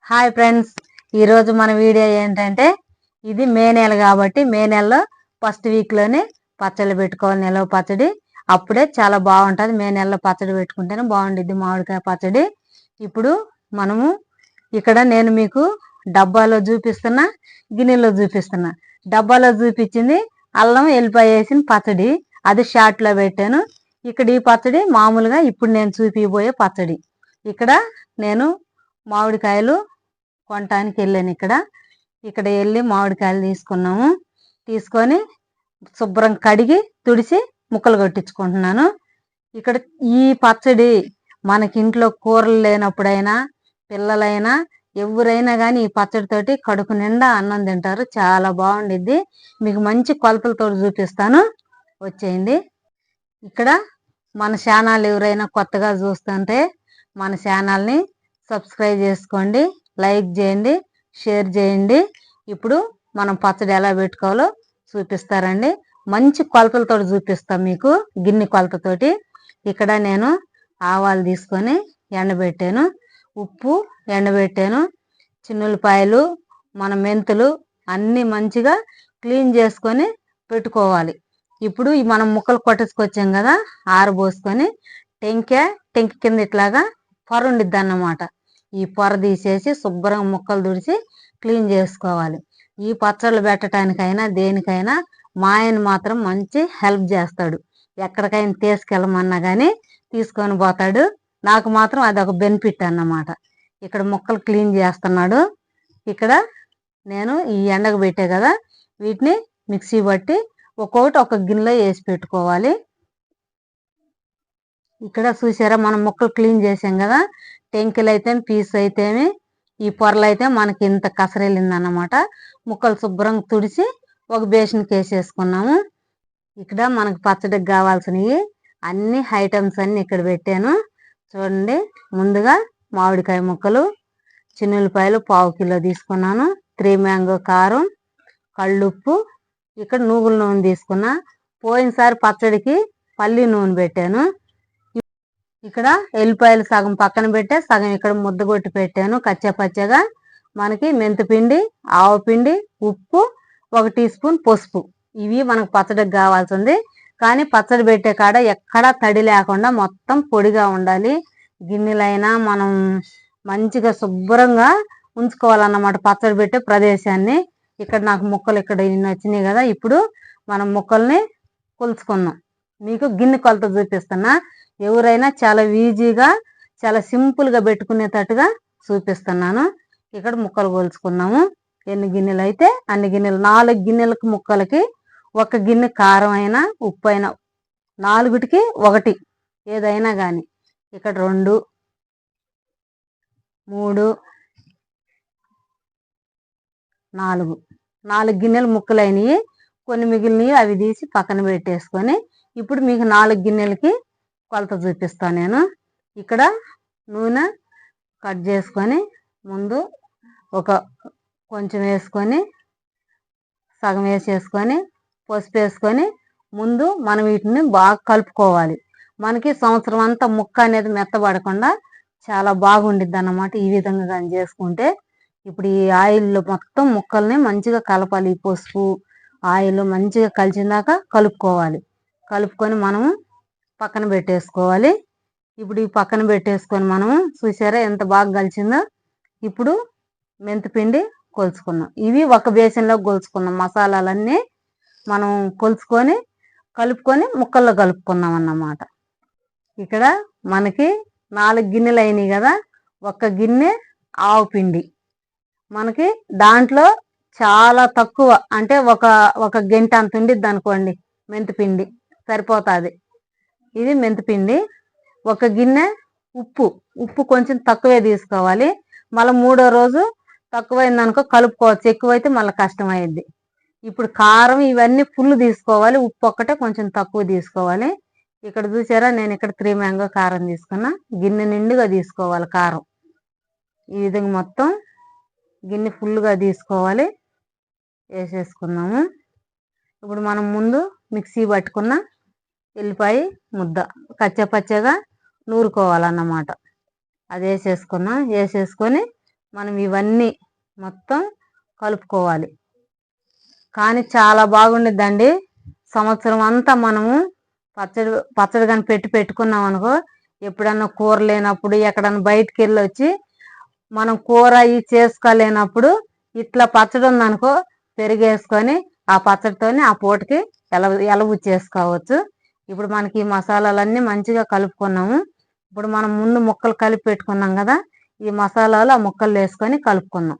Hi friends, ఈరోజు మన video ఏంటంటే ఇది మే నెల కాబట్టి మే నెలలో ఫస్ట్ వీక్లోనే పచ్చళ్ళు పెట్టుకోవాలి. నిలవ పచ్చడి అప్పుడే చాలా బాగుంటుంది. మే నెలలో పచ్చడి పెట్టుకుంటేనే బాగుండిద్ది మామిడికాయ పచ్చడి. ఇప్పుడు మనము ఇక్కడ నేను మీకు డబ్బాలో చూపిస్తున్నా, గిన్నెలో చూపిస్తున్నా. డబ్బాలో చూపించింది అల్లం ఎల్లిపాయ వేసిన పచ్చడి, అది షార్ట్లో పెట్టాను. ఇక్కడ ఈ పచ్చడి మామూలుగా ఇప్పుడు నేను చూపిపోయే పచ్చడి. ఇక్కడ నేను మామిడికాయలు కొనటానికి వెళ్ళాను. ఇక్కడ వెళ్ళి మామిడికాయలు తీసుకున్నాము. తీసుకొని శుభ్రం కడిగి తుడిచి ముక్కలు కొట్టించుకుంటున్నాను. ఇక్కడ ఈ పచ్చడి మనకి ఇంట్లో కూరలు లేనప్పుడైనా పిల్లలైనా ఎవరైనా కానీ ఈ పచ్చడితోటి కడుపు నిండా అన్నం తింటారు. చాలా బాగుండిద్ది. మీకు మంచి కొలతలతో చూపిస్తాను, వచ్చేయండి. ఇక్కడ మన ఛానల్ ఎవరైనా కొత్తగా చూస్తుంటే మన ఛానల్ని సబ్స్క్రైబ్ చేసుకోండి, లైక్ చేయండి, షేర్ చేయండి. ఇప్పుడు మనం పచ్చడి ఎలా పెట్టుకోవాలో చూపిస్తారండి. మంచి కొలతలతో చూపిస్తాం మీకు, గిన్నె కొలతతోటి. ఇక్కడ నేను ఆవాలు తీసుకొని ఎండబెట్టాను, ఉప్పు ఎండబెట్టాను, చిన్నులపాయలు, మన మెంతులు అన్నీ మంచిగా క్లీన్ చేసుకొని పెట్టుకోవాలి. ఇప్పుడు మనం ముక్కలు కొట్టుకొచ్చాం కదా, ఆరబోసుకొని టెంక కింద ఇట్లాగా పొర ఉండిద్ది అన్నమాట. ఈ పొర తీసేసి శుభ్రంగా ముక్కలు తుడిచి క్లీన్ చేసుకోవాలి. ఈ పచ్చళ్ళు పెట్టడానికైనా దేనికైనా మా ఆయన మాత్రం మంచి హెల్ప్ చేస్తాడు. ఎక్కడికైనా తీసుకెళ్ళమన్నా కానీ తీసుకొని పోతాడు. నాకు మాత్రం అదొక బెనిఫిట్ అన్నమాట. ఇక్కడ ముక్కలు క్లీన్ చేస్తున్నాడు. ఇక్కడ నేను ఈ ఎండకు పెట్టే కదా, వీటిని మిక్సీ పట్టి ఒక్కొక్కటి ఒక గిన్నెలో వేసి పెట్టుకోవాలి. ఇక్కడ చూసారా, మనం ముక్కలు క్లీన్ చేసాం కదా, టెంకులు అయితే పీస్ అయితేమి, ఈ పొరలు అయితే మనకి ఇంత కసరెళ్ళిందన్నమాట. ముక్కలు శుభ్రంగా తుడిచి ఒక బేషన్కి వేసేసుకున్నాము. ఇక్కడ మనకు పచ్చడికి కావాల్సినవి అన్ని ఐటమ్స్ అన్ని ఇక్కడ పెట్టాను చూడండి. ముందుగా మామిడికాయ ముక్కలు, చిన్నులపాయలు 1/2 కిలో తీసుకున్నాను, 3 మ్యాంగో కారం, కళ్ళుప్పు, ఇక్కడ నువ్వుల నూనె తీసుకున్నా. పోయినసారి పచ్చడికి పల్లి నూనె పెట్టాను. ఇక్కడ ఎల్లిపాయలు సగం పక్కన పెట్టే, సగం ఇక్కడ ముద్ద కొట్టి పెట్టాను కచ్చపచ్చగా. మనకి మెంతిపిండి, ఆవపిండి, ఉప్పు, 1 టీ స్పూన్ పసుపు, ఇవి మనకు పచ్చడికి కావాల్సింది. కానీ పచ్చడి పెట్టే కాడ ఎక్కడా తడి లేకుండా మొత్తం పొడిగా ఉండాలి. గిన్నెలైనా మనం మంచిగా శుభ్రంగా ఉంచుకోవాలన్నమాట పచ్చడి పెట్టే ప్రదేశాన్ని. ఇక్కడ నాకు ముక్కలు ఇక్కడ ఇన్ని వచ్చినాయి కదా, ఇప్పుడు మనం ముక్కల్ని కొలుచుకుందాం. మీకు గిన్నె కొలత చూపిస్తున్నా. ఎవరైనా చాలా ఈజీగా చాలా సింపుల్గా పెట్టుకునేటట్టుగా చూపిస్తున్నాను. ఇక్కడ ముక్కలు కొలుచుకున్నాము. ఎన్ని గిన్నెలు అయితే అన్ని గిన్నెలు, 4 గిన్నెలకు ముక్కలకి 1 గిన్నె కారం అయినా ఉప్పు అయినా, 4టికి 1 ఏదైనా కానీ. ఇక్కడ 2, 3, 4 గిన్నెలు ముక్కలు అయినాయి. కొన్ని మిగిలినవి అవి తీసి పక్కన పెట్టేసుకొని ఇప్పుడు మీకు 4 గిన్నెలకి కొలత చూపిస్తాను నేను. ఇక్కడ నూనె కట్ చేసుకొని ముందు కొంచెం వేసుకొని సగం వేసేసుకొని పసుపు వేసుకొని ముందు మనం వీటిని బాగా కలుపుకోవాలి. మనకి సంవత్సరం అంతా ముక్క అనేది మెత్తబడకుండా చాలా బాగుండిద్ది అన్నమాట ఈ విధంగా కానీ చేసుకుంటే. ఇప్పుడు ఈ ఆయిల్లో మొత్తం ముక్కల్ని మంచిగా కలపాలి. ఈ పసుపు ఆయిల్ మంచిగా కలిసిందాక కలుపుకోవాలి. కలుపుకొని మనము పక్కన పెట్టేసుకోవాలి. ఇప్పుడు ఈ పక్కన పెట్టేసుకొని మనము చూసారా ఎంత బాగా కలిసిందో. ఇప్పుడు మెంతిపిండి కొలుచుకున్నాం. ఇవి ఒక బేసన్లో కొలుచుకున్నాం. మసాలాలన్నీ మనం కొలుచుకొని కలుపుకొని ముక్కల్లో కలుపుకున్నాం అన్నమాట. ఇక్కడ మనకి 4 గిన్నెలు అయినాయి కదా, 1 గిన్నె ఆవు పిండి. మనకి దాంట్లో చాలా తక్కువ, అంటే ఒక గంట అంత ఉండిద్ది అనుకోండి మెంతిపిండి, సరిపోతుంది. ఇది మెంతిపిండి. 1 గిన్నె ఉప్పు కొంచెం తక్కువే తీసుకోవాలి. మళ్ళీ 3వ రోజు తక్కువైందనుకో కలుపుకోవచ్చు, ఎక్కువైతే మళ్ళీ కష్టం అయ్యిద్ది. ఇప్పుడు కారం ఇవన్నీ ఫుల్ తీసుకోవాలి, ఉప్పు ఒక్కటే కొంచెం తక్కువ తీసుకోవాలి. ఇక్కడ చూసారా, నేను ఇక్కడ 3 మ్యాంగో కారం తీసుకున్నా. గిన్నె నిండుగా తీసుకోవాలి కారం. ఈ విధంగా మొత్తం గిన్నె ఫుల్గా తీసుకోవాలి. వేసేసుకున్నాము. ఇప్పుడు మనం ముందు మిక్సీ పట్టుకున్న ఎల్లిపాయ ముద్ద కచ్చపచ్చగా నూరుకోవాలన్నమాట. అది వేసేసుకున్నాం. వేసేసుకొని మనం ఇవన్నీ మొత్తం కలుపుకోవాలి. కానీ చాలా బాగుండిద్దండి. సంవత్సరం అంతా మనము పచ్చడి కానీ పెట్టుకున్నాం అనుకో, ఎప్పుడన్నా కూర లేనప్పుడు ఎక్కడన్నా బయటికి వెళ్ళి వచ్చి మనం కూర ఇవి చేసుకోలేనప్పుడు ఇట్లా పచ్చడి ఉందనుకో, పెరిగేసుకొని ఆ పచ్చడితోనే ఆ పూటకి ఎలవు చేసుకోవచ్చు. ఇప్పుడు మనకి ఈ మసాలాలన్నీ మంచిగా కలుపుకున్నాము. ఇప్పుడు మనం ముందు ముక్కలు కలిపి పెట్టుకున్నాం కదా, ఈ మసాలాలు ఆ ముక్కలు వేసుకొని కలుపుకున్నాం.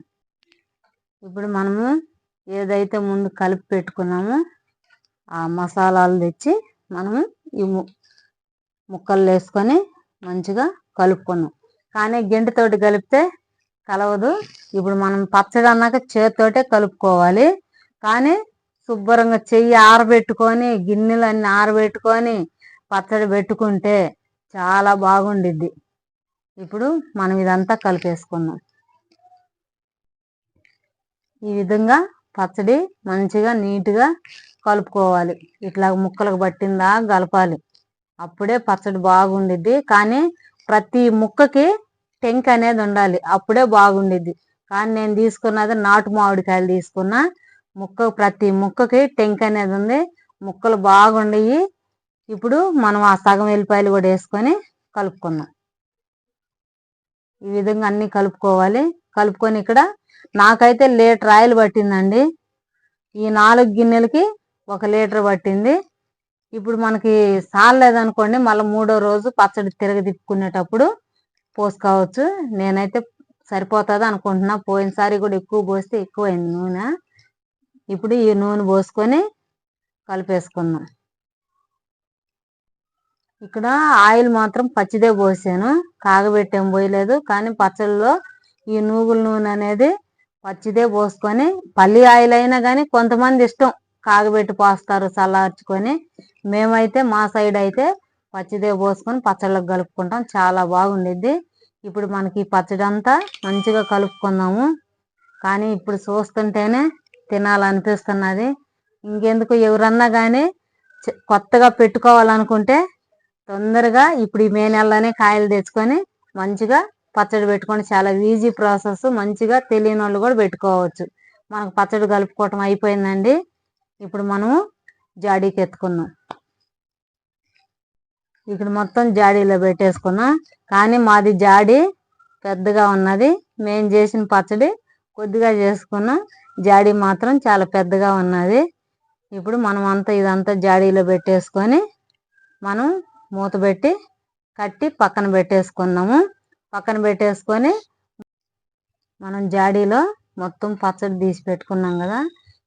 ఇప్పుడు మనము ఏదైతే ముందు కలిపి పెట్టుకున్నామో ఆ మసాలాలు తెచ్చి మనము ఈ ముక్కలు వేసుకొని మంచిగా కలుపుకున్నాం. కానీ గెంటితోటి కలిపితే కలవదు. ఇప్పుడు మనం పచ్చడి అన్నాక చేతితోటే కలుపుకోవాలి. కానీ శుభ్రంగా చెయ్యి ఆరబెట్టుకొని గిన్నెలన్నీ ఆరబెట్టుకొని పచ్చడి పెట్టుకుంటే చాలా బాగుండిద్ది. ఇప్పుడు మనం ఇదంతా కలిపేసుకుందాం. ఈ విధంగా పచ్చడి మంచిగా నీట్గా కలుపుకోవాలి. ఇట్లా ముక్కలకు పట్టిందా కలపాలి. అప్పుడే పచ్చడి బాగుండిద్ది. కానీ ప్రతి ముక్కకి టెంక్ అనేది ఉండాలి, అప్పుడే బాగుండిద్ది. కానీ నేను తీసుకున్నది నాటు మామిడికాయలు తీసుకున్నా. ప్రతి ముక్కకి టెంక్ అనేది ఉంది, ముక్కలు బాగుండయి. ఇప్పుడు మనం ఆ సగం ఎల్లిపాయలు కూడా వేసుకొని కలుపుకున్నాం. ఈ విధంగా అన్ని కలుపుకోవాలి. కలుపుకొని ఇక్కడ నాకైతే లీటర్ ఆయిల్ పట్టిందండి. ఈ 4 గిన్నెలకి 1 లీటర్ పట్టింది. ఇప్పుడు మనకి సాలేదనుకోండి, మళ్ళీ 3వ రోజు పచ్చడి తిప్పుకునేటప్పుడు పోసుకోవచ్చు. నేనైతే సరిపోతుంది అనుకుంటున్నా. పోయినసారి కూడా ఎక్కువ పోస్తే ఎక్కువైంది నూనె. ఇప్పుడు ఈ నూనె పోసుకొని కలిపేసుకుందాం. ఇక్కడ ఆయిల్ మాత్రం పచ్చిదే పోసాను, కాగబెట్టేం పోయలేదు. కానీ పచ్చళ్ళలో ఈ నూగుల నూనె అనేది పచ్చిదే పోసుకొని, పల్లి ఆయిల్ అయినా కానీ కొంతమంది ఇష్టం కాగబెట్టి పోస్తారు చల్లార్చుకొని. మేమైతే మా సైడ్ అయితే పచ్చిదే పోసుకొని పచ్చళ్ళకు కలుపుకుంటాం, చాలా బాగుండిద్ది. ఇప్పుడు మనకి పచ్చడి అంతా మంచిగా కలుపుకుందాము. కానీ ఇప్పుడు చూస్తుంటేనే తినాలనిపిస్తున్నది. ఇంకెందుకు, ఎవరన్నా కానీ కొత్తగా పెట్టుకోవాలనుకుంటే తొందరగా ఇప్పుడు ఈ మే నెలలోనే కాయలు తెచ్చుకొని మంచిగా పచ్చడి పెట్టుకొని, చాలా ఈజీ ప్రాసెస్. మంచిగా తెలియని వాళ్ళు కూడా పెట్టుకోవచ్చు. మనకు పచ్చడి కలుపుకోవటం అయిపోయిందండి. ఇప్పుడు మనము జాడీకి ఎత్తుకుందాం. ఇక్కడ మొత్తం జాడీలో పెట్టేసుకున్నాం. కానీ మాది జాడీ పెద్దగా ఉన్నది. మేము చేసిన పచ్చడి కొద్దిగా చేసుకున్నాం, జాడీ మాత్రం చాలా పెద్దగా ఉన్నది. ఇప్పుడు మనం ఇదంతా జాడీలో పెట్టేసుకొని మనం మూత పెట్టి కట్టి పక్కన పెట్టేసుకున్నాము. పక్కన పెట్టేసుకొని మనం జాడీలో మొత్తం పచ్చడి తీసి పెట్టుకున్నాం కదా,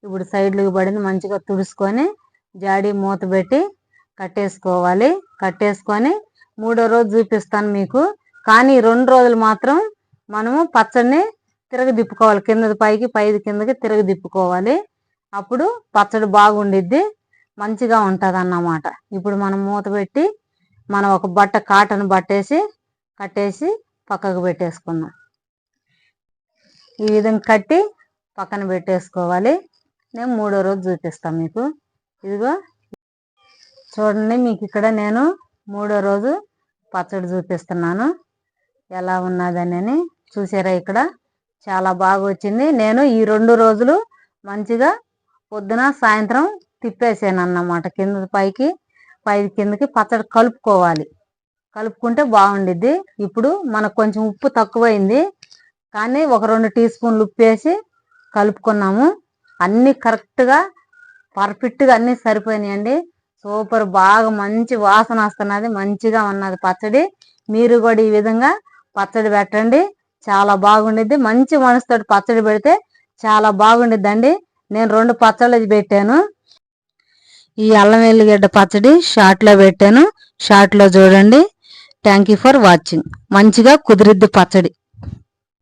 ఇప్పుడు సైడ్లకు పడింది మంచిగా తుడుచుకొని జాడీ మూత పెట్టి కట్టేసుకోవాలి. కట్టేసుకొని 3వ రోజు చూపిస్తాను మీకు. కానీ 2 రోజులు మాత్రం మనము పచ్చడిని తిరగదిప్పుకోవాలి. కిందది పైకి పైది కిందకి తిరగదిప్పుకోవాలి. అప్పుడు పచ్చడి బాగుండిద్ది, మంచిగా ఉంటుంది అన్నమాట. ఇప్పుడు మనం మూత పెట్టి మనం ఒక కాటన్ బట్టేసి కట్టేసి పక్కకు పెట్టేసుకుందాం. ఈ విధంగా కట్టి పక్కన పెట్టేసుకోవాలి. నేను 3వ రోజు చూపిస్తాను మీకు. ఇదిగో చూడండి, మీకు ఇక్కడ నేను 3వ రోజు పచ్చడి చూపిస్తున్నాను ఎలా ఉన్నదని. చూసారా, ఇక్కడ చాలా బాగా వచ్చింది. నేను ఈ 2 రోజులు మంచిగా పొద్దున సాయంత్రం తిప్పేసాను అన్నమాట. కింద పైకి పైకి కిందకి పచ్చడి కలుపుకోవాలి. కలుపుకుంటే బాగుండిద్ది. ఇప్పుడు మనకు కొంచెం ఉప్పు తక్కువైంది, కానీ ఒక 2 టీ స్పూన్లు ఉప్పు వేసి కలుపుకున్నాము. అన్నీ కరెక్ట్గా పర్ఫెక్ట్గా అన్నీ సరిపోయినాయండి. సూపర్, బాగా మంచి వాసన వస్తున్నది, మంచిగా ఉన్నది పచ్చడి. మీరు కూడా ఈ విధంగా పచ్చడి పెట్టండి, చాలా బాగుండిద్ది. మంచి మనసుతో పచ్చడి పెడితే చాలా బాగుండిద్దండి. నేను 2 పచ్చళ్ళు పెట్టాను. ఈ అల్లం వెల్లిగడ్డ పచ్చడి షార్ట్లో పెట్టాను, షార్ట్లో చూడండి. Thank you for watching. మంచిగా కుదిరిద్ది పచ్చడి.